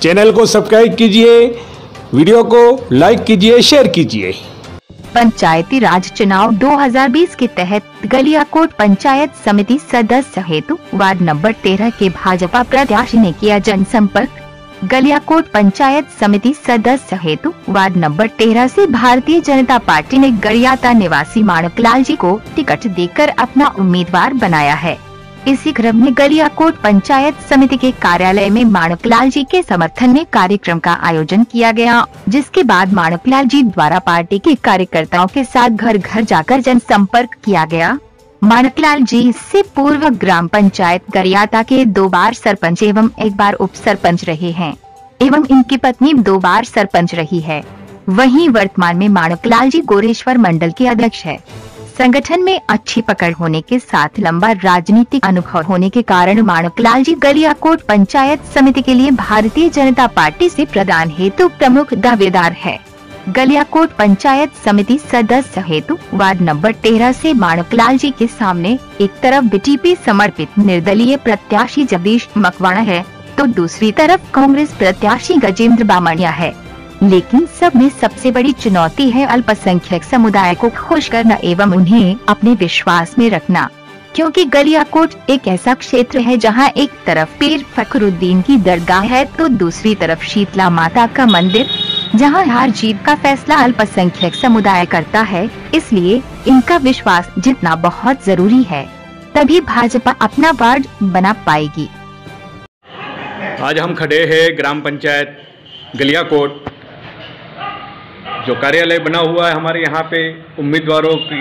Channel को subscribe कीजिए, video को लाइक कीजिए, शेयर कीजिए। पंचायती राज चुनाव 2020 के तहत गलियाकोट पंचायत समिति सदस्य हेतु वार्ड नंबर 13 के भाजपा प्रत्याशी ने किया जनसंपर्क। गलियाकोट पंचायत समिति सदस्य हेतु वार्ड नंबर 13 से भारतीय जनता पार्टी ने गरियाता निवासी माणकलाल जी को टिकट देकर अपना उम्मीदवार बनाया है। इसी क्रम में गलियाकोट पंचायत समिति के कार्यालय में माणकलाल जी के समर्थन में कार्यक्रम का आयोजन किया गया, जिसके बाद माणकलाल जी द्वारा पार्टी के कार्यकर्ताओं के साथ घर घर जाकर जनसंपर्क किया गया। माणकलाल जी इससे पूर्व ग्राम पंचायत गरियाता के 2 बार सरपंच एवं 1 बार उप सरपंच रहे हैं एवं इनकी पत्नी 2 बार सरपंच रही है। वहीं वर्तमान में माणकलाल जी गोरेश्वर मंडल के अध्यक्ष है। संगठन में अच्छी पकड़ होने के साथ लंबा राजनीतिक अनुभव होने के कारण माणकलाल जी गलियाकोट पंचायत समिति के लिए भारतीय जनता पार्टी से प्रदान हेतु प्रमुख दावेदार है। गलियाकोट पंचायत समिति सदस्य हेतु वार्ड नंबर 13 से माणकलाल जी के सामने एक तरफ बीटीपी समर्पित निर्दलीय प्रत्याशी जगदीश मकवाणा है, तो दूसरी तरफ कांग्रेस प्रत्याशी गजेंद्र बामणिया है। लेकिन सब में सबसे बड़ी चुनौती है अल्पसंख्यक समुदाय को खुश करना एवं उन्हें अपने विश्वास में रखना, क्योंकि गलियाकोट एक ऐसा क्षेत्र है जहां एक तरफ पीर फखरुद्दीन की दरगाह है तो दूसरी तरफ शीतला माता का मंदिर, जहां हार जीत का फैसला अल्पसंख्यक समुदाय करता है। इसलिए इनका विश्वास जीतना बहुत जरूरी है, तभी भाजपा अपना वार्ड बना पाएगी। आज हम खड़े हैं ग्राम पंचायत गलियाकोट, जो कार्यालय बना हुआ है हमारे यहाँ पे उम्मीदवारों की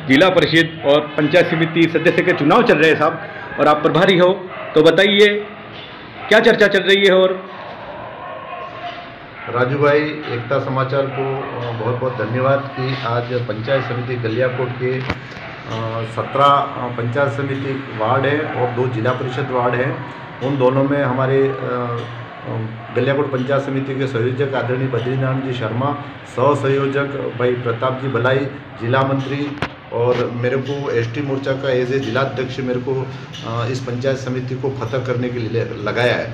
जिला परिषद और पंचायत समिति सदस्य के चुनाव चल रहे हैं साहब, और आप प्रभारी हो, तो बताइए क्या चर्चा चल रही है। और राजू भाई, एकता समाचार को बहुत बहुत धन्यवाद कि आज पंचायत समिति गलियाकोट के 17 पंचायत समिति वार्ड है और 2 जिला परिषद वार्ड है। उन दोनों में हमारे गलियाकोट पंचायत समिति के संयोजक आदरणीय बद्रीनारायण जी शर्मा, सह संयोजक भाई प्रताप जी बलाई, जिला मंत्री, और मेरे को एसटी मोर्चा का एज ए जिलाध्यक्ष मेरे को इस पंचायत समिति को फतह करने के लिए लगाया है।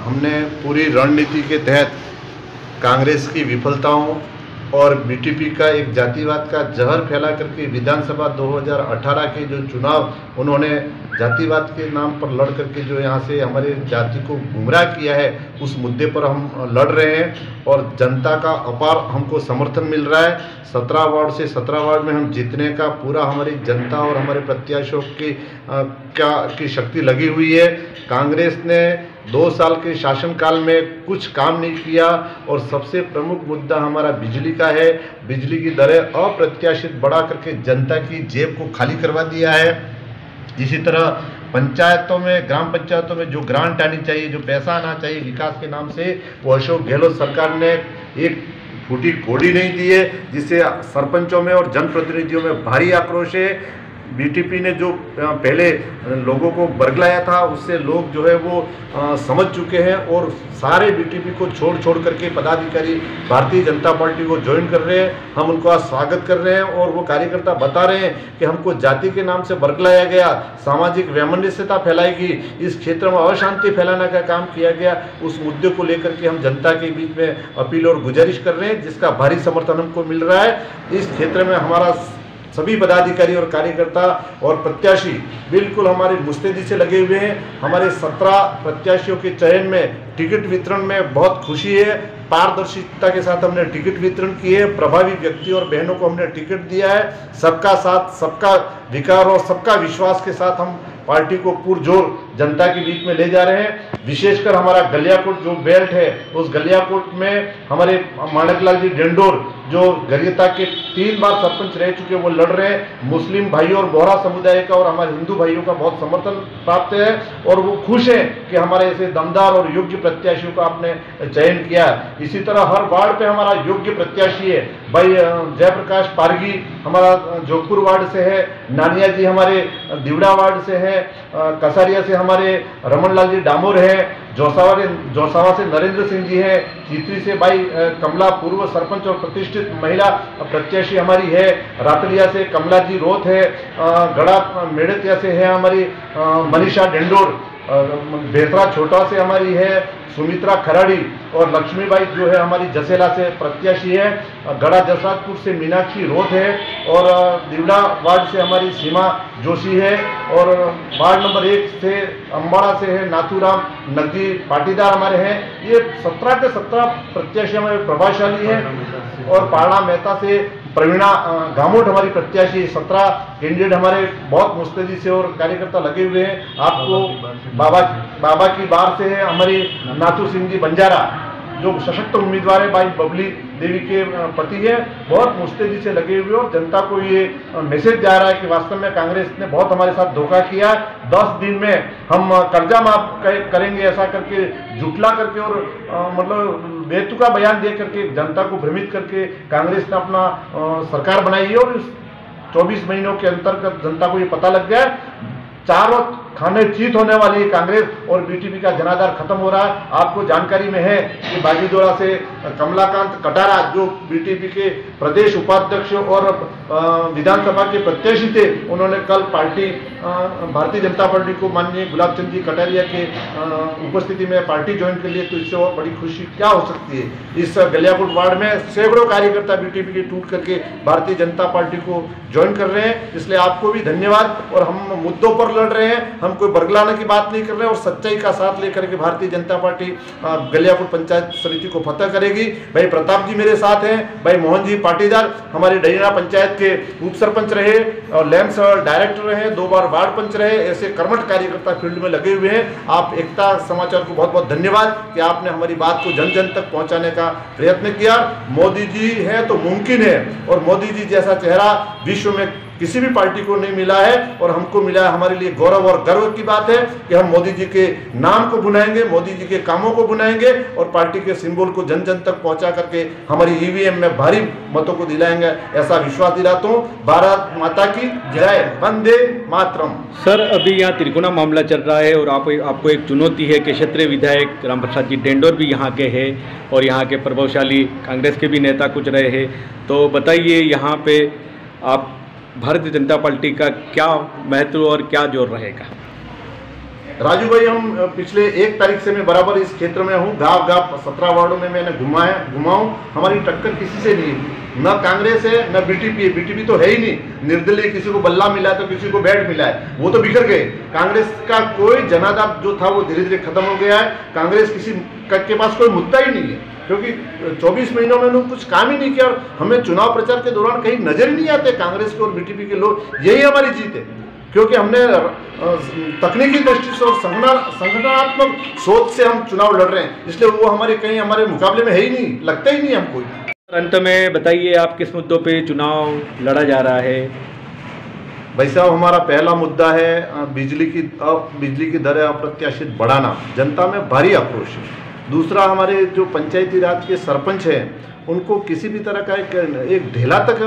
हमने पूरी रणनीति के तहत कांग्रेस की विफलताओं और बीटीपी का एक जातिवाद का जहर फैला करके विधानसभा 2018 के जो चुनाव उन्होंने जातिवाद के नाम पर लड़ करके जो यहाँ से हमारे जाति को गुमराह किया है, उस मुद्दे पर हम लड़ रहे हैं और जनता का अपार हमको समर्थन मिल रहा है। 17 वार्ड से 17 वार्ड में हम जीतने का पूरा हमारी जनता और हमारे प्रत्याशियों की शक्ति लगी हुई है। कांग्रेस ने 2 साल के शासनकाल में कुछ काम नहीं किया और सबसे प्रमुख मुद्दा हमारा बिजली का है। बिजली की दरें अप्रत्याशित बढ़ा करके जनता की जेब को खाली करवा दिया है। इसी तरह पंचायतों में, ग्राम पंचायतों में जो ग्रांट आनी चाहिए, जो पैसा आना चाहिए विकास के नाम से, वो अशोक गहलोत सरकार ने एक फूटी कोड़ी नहीं दी है, जिससे सरपंचों में और जनप्रतिनिधियों में भारी आक्रोश है। बीटीपी ने जो पहले लोगों को बरगलाया था, उससे लोग जो है वो समझ चुके हैं और सारे बीटीपी को छोड़ करके पदाधिकारी भारतीय जनता पार्टी को ज्वाइन कर रहे हैं। हम उनको आज स्वागत कर रहे हैं और वो कार्यकर्ता बता रहे हैं कि हमको जाति के नाम से बरगलाया गया, सामाजिक वैमनस्यता फैलाएगी, इस क्षेत्र में अशांति फैलाने का काम किया गया। उस मुद्दे को लेकर के हम जनता के बीच में अपील और गुजारिश कर रहे हैं, जिसका भारी समर्थन हमको मिल रहा है। इस क्षेत्र में हमारा सभी पदाधिकारी और कार्यकर्ता और प्रत्याशी बिल्कुल हमारी मुस्तैदी से लगे हुए हैं। हमारे 17 प्रत्याशियों के चयन में टिकट वितरण में बहुत खुशी है। पारदर्शिता के साथ हमने टिकट वितरण किए, प्रभावी व्यक्ति और बहनों को हमने टिकट दिया है। सबका साथ, सबका विकार और सबका विश्वास के साथ हम पार्टी को पुरजोर जनता के बीच में ले जा रहे हैं। विशेषकर हमारा गलियाकोट जो बेल्ट है, उस गलियाकोट में हमारे माणकलाल जी डेंडोर जो गरियाता के 3 बार सरपंच रह चुके, वो लड़ रहे हैं। मुस्लिम भाइयों और बोहरा समुदाय का और हमारे हिंदू भाइयों का बहुत समर्थन प्राप्त है और वो खुश है कि हमारे ऐसे दमदार और योग्य प्रत्याशियों का आपने चयन किया। इसी तरह हर वार्ड पे हमारा योग्य प्रत्याशी है। भाई जयप्रकाश पारगी हमारा जोधपुर वार्ड से है, नानिया जी हमारे दिवड़ा वार्ड से है, कसारिया से हमारे रमनलाल जी डामोर है, जोसावा से नरेंद्र सिंह जी है, चित्री से भाई कमला पूर्व सरपंच और प्रतिष्ठित महिला प्रत्याशी हमारी है, रातलिया से कमला जी रोथ है, गड़ा मेड़तिया से है हमारी मनीषा डेंडोर, बेहतरा छोटा से हमारी है सुमित्रा खराड़ी और लक्ष्मीबाई जो है हमारी जसेला से प्रत्याशी है। गढ़ा जसराजपुर से मीनाक्षी रोथ है और दिवड़ा वार्ड से हमारी सीमा जोशी है और वार्ड नंबर 1 से अम्बाड़ा से है नाथूराम नकदी पाटीदार हमारे हैं। ये 17 के 17 प्रत्याशी हमारे प्रभावशाली हैं और पारड़ा मेहता से प्रवीणा गामोट हमारी प्रत्याशी। 17 कैंडिडेट हमारे बहुत मुस्तैदी से और कार्यकर्ता लगे हुए हैं। आपको बाबा की बार से है हमारी नाथू सिंह जी बंजारा जो सशक्त उम्मीदवार है, भाई बबली देवी के पति है, बहुत मुस्तैदी से लगे हुए और जनता को ये मैसेज जा रहा है कि वास्तव में कांग्रेस ने बहुत हमारे साथ धोखा किया। 10 दिन में हम कर्जा माफ करेंगे ऐसा करके जुटला करके और मतलब बेतुका बयान दे करके जनता को भ्रमित करके कांग्रेस ने अपना सरकार बनाई है और 24 महीनों के अंतर्गत जनता को ये पता लग गया है चारों खाने चीत होने वाली है कांग्रेस और बीटीपी का जनाधार खत्म हो रहा है। आपको जानकारी में है कि बागीदोरा से कमलाकांत कटारा जो बीटीपी के प्रदेश उपाध्यक्ष और विधानसभा के प्रत्याशी थे, उन्होंने कल पार्टी भारतीय जनता पार्टी को माननीय गुलाब चंद जी कटारिया के उपस्थिति में पार्टी ज्वाइन कर लिए। तो इससे और बड़ी खुशी क्या हो सकती है। इस गलियाकोट वार्ड में सैकड़ों कार्यकर्ता बीटीपी के टूट करके भारतीय जनता पार्टी को ज्वाइन कर रहे हैं, इसलिए आपको भी धन्यवाद। और हम मुद्दों पर लड़ रहे हैं, हम कोई बरगलाने की बात नहीं कर रहे और सच्चाई का साथ लेकर के भारतीय जनता पार्टी गलियाकोट पंचायत समिति को फतह करेगी। भाई प्रताप जी मेरे साथ हैं, भाई मोहन जी पाटीदार हमारे डैना पंचायत के उप सरपंच रहे और लैम्स डायरेक्टर रहे, 2 बार वार्ड पंच रहे, ऐसे कर्मठ कार्यकर्ता फील्ड में लगे हुए हैं। आप एकता समाचार को बहुत बहुत धन्यवाद कि आपने हमारी बात को जन जन तक पहुंचाने का प्रयत्न किया। मोदी जी है तो मुमकिन है और मोदी जी जैसा चेहरा विश्व में किसी भी पार्टी को नहीं मिला है और हमको मिला है। हमारे लिए गौरव और गर्व की बात है कि हम मोदी जी के नाम को बुनाएंगे, मोदी जी के कामों को बुनाएंगे और पार्टी के सिंबल को जन जन तक पहुंचा करके हमारी ईवीएम में भारी मतों को दिलाएंगे, ऐसा विश्वास दिलाता हूँ। भारत माता की जय, वंदे मातरम। सर अभी यहाँ त्रिकोणा मामला चल रहा है और आपको एक चुनौती है कि क्षेत्रीय विधायक राम प्रसाद जी डेंडोर भी यहाँ के हैं और यहाँ के प्रभावशाली कांग्रेस के भी नेता कुछ रहे हैं, तो बताइए यहाँ पे आप भारतीय जनता पार्टी का क्या महत्व और क्या जोर रहेगा। राजू भाई, हम पिछले 1 तारीख से मैं बराबर इस क्षेत्र में हूँ। गांव गांव 17 वार्डों में मैंने घुमाऊँ। हमारी टक्कर किसी से नहीं, न कांग्रेस है न बीटीपी है। बीटीपी तो है ही नहीं, निर्दलीय, किसी को बल्ला मिला है तो किसी को बैट मिला है, वो तो बिखर गए। कांग्रेस का कोई जनाधार जो था वो धीरे धीरे खत्म हो गया है। कांग्रेस किसी के पास कोई मुद्दा ही नहीं है क्योंकि 24 महीनों में उन्होंने कुछ काम ही नहीं किया और हमें चुनाव प्रचार के दौरान कहीं नजर ही नहीं आते कांग्रेस के और बीटीपी के लोग। यही हमारी जीत है क्योंकि हमने तकनीकी दृष्टि से और संगठनात्मक सोच से हम चुनाव लड़ रहे हैं, इसलिए वो कहीं हमारे मुकाबले में है ही नहीं, लगता ही नहीं हमको। अंत में बताइए आप किस मुद्दों पे चुनाव लड़ा जा रहा है। भाई साहब, हमारा पहला मुद्दा है बिजली की दरें अप्रत्याशित बढ़ाना, जनता में भारी आक्रोश है। दूसरा, हमारे जो पंचायती राज के सरपंच हैं उनको किसी भी तरह का एक ढेला तक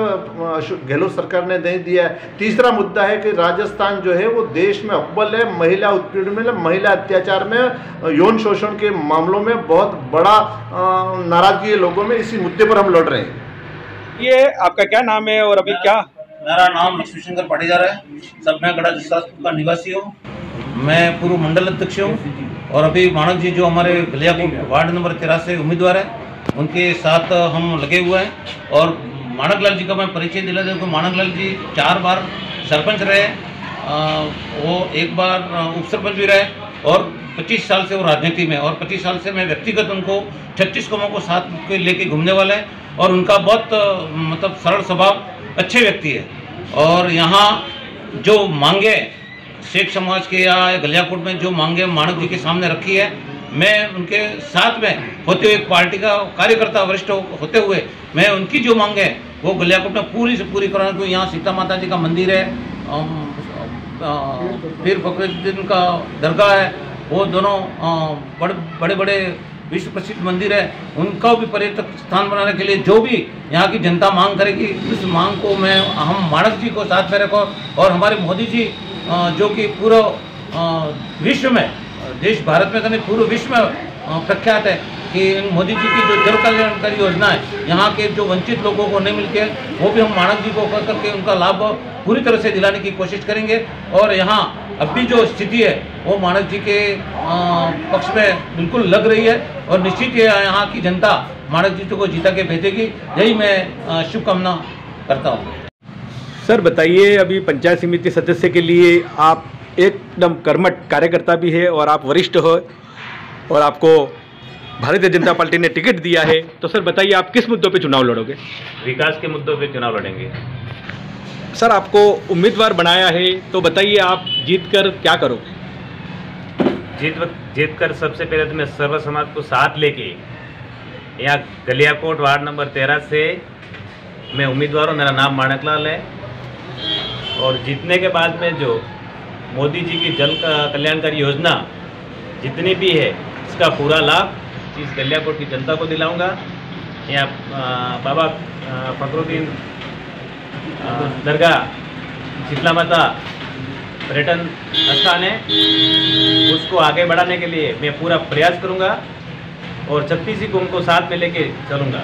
गहलोत सरकार ने नहीं दिया है। तीसरा मुद्दा है कि राजस्थान जो है वो देश में अव्वल है महिला उत्पीड़न में, महिला अत्याचार में, यौन शोषण के मामलों में बहुत बड़ा नाराजगी है लोगों में। इसी मुद्दे पर हम लड़ रहे हैं। ये आपका क्या नाम है और अभी क्या? मेरा नाम लक्ष्मी शंकर पाटीदार है, सब मैं गढ़ा जसराजपुर का निवासी हूँ। मैं पूर्व मंडल अध्यक्ष हूँ और अभी माणक जी जो हमारे गलियाकोट वार्ड नंबर 13 से उम्मीदवार है उनके साथ हम लगे हुए हैं। और माणक लाल जी का मैं परिचय दिला दूँ। माणक लाल जी 4 बार सरपंच रहे, वो 1 बार उप सरपंच भी रहे और 25 साल से वो राजनीति में, और 25 साल से मैं व्यक्तिगत उनको 36 कौमों को साथ के लेके घूमने वाला है। और उनका बहुत मतलब सरल स्वभाव, अच्छे व्यक्ति है। और यहाँ जो मांगे शेख समाज के या गलियाकोट में जो मांगे माणक जी के सामने रखी है, मैं उनके साथ में होते हुए, पार्टी का कार्यकर्ता वरिष्ठ होते हुए मैं उनकी जो मांगे वो गलियाकोट में पूरी से पूरी कराने को। यहाँ सीता माता जी का मंदिर है, फिर फखरुद्दीन का दरगाह है, वो दोनों बड़े बड़े विश्व प्रसिद्ध मंदिर है, उनका भी पर्यटक स्थान बनाने के लिए जो भी यहाँ की जनता मांग करेगी उस मांग को हम माणक जी को साथ में रखो। और हमारे मोदी जी जो कि पूरा विश्व में, देश भारत में तो नहीं पूरे विश्व में प्रख्यात है कि मोदी जी की जो जन कल्याणकारी योजना है यहाँ के जो वंचित लोगों को नहीं मिलती है, वो भी हम माणक जी को कर करके उनका लाभ पूरी तरह से दिलाने की कोशिश करेंगे। और यहाँ अभी जो स्थिति है वो मानक जी के पक्ष में बिल्कुल लग रही है और निश्चित ही यहाँ की जनता मानक जी को जीता के भेजेगी, यही मैं शुभकामना करता हूँ। सर बताइए, अभी पंचायत समिति सदस्य के लिए आप एकदम कर्मठ कार्यकर्ता भी है और आप वरिष्ठ हो और आपको भारतीय जनता पार्टी ने टिकट दिया है, तो सर बताइए आप किस मुद्दों पे चुनाव लड़ोगे? विकास के मुद्दों पे चुनाव लड़ेंगे। सर आपको उम्मीदवार बनाया है, तो बताइए आप जीतकर क्या करोगे? जीत कर सबसे पहले तो मैं सर्व समाज को साथ लेके यहाँ गलियाकोट वार्ड नंबर 13 से मैं उम्मीदवार हूँ। मेरा नाम माणकलाल है और जीतने के बाद में जो मोदी जी की जल कल्याणकारी योजना जितनी भी है इसका पूरा लाभ इस गलियाकोट की जनता को दिलाऊंगा। यहाँ बाबा फखरुद्दीन दरगाह शीतला माता पर्यटन स्थान है, उसको आगे बढ़ाने के लिए मैं पूरा प्रयास करूंगा और 36 को उनको साथ में लेके चलूँगा।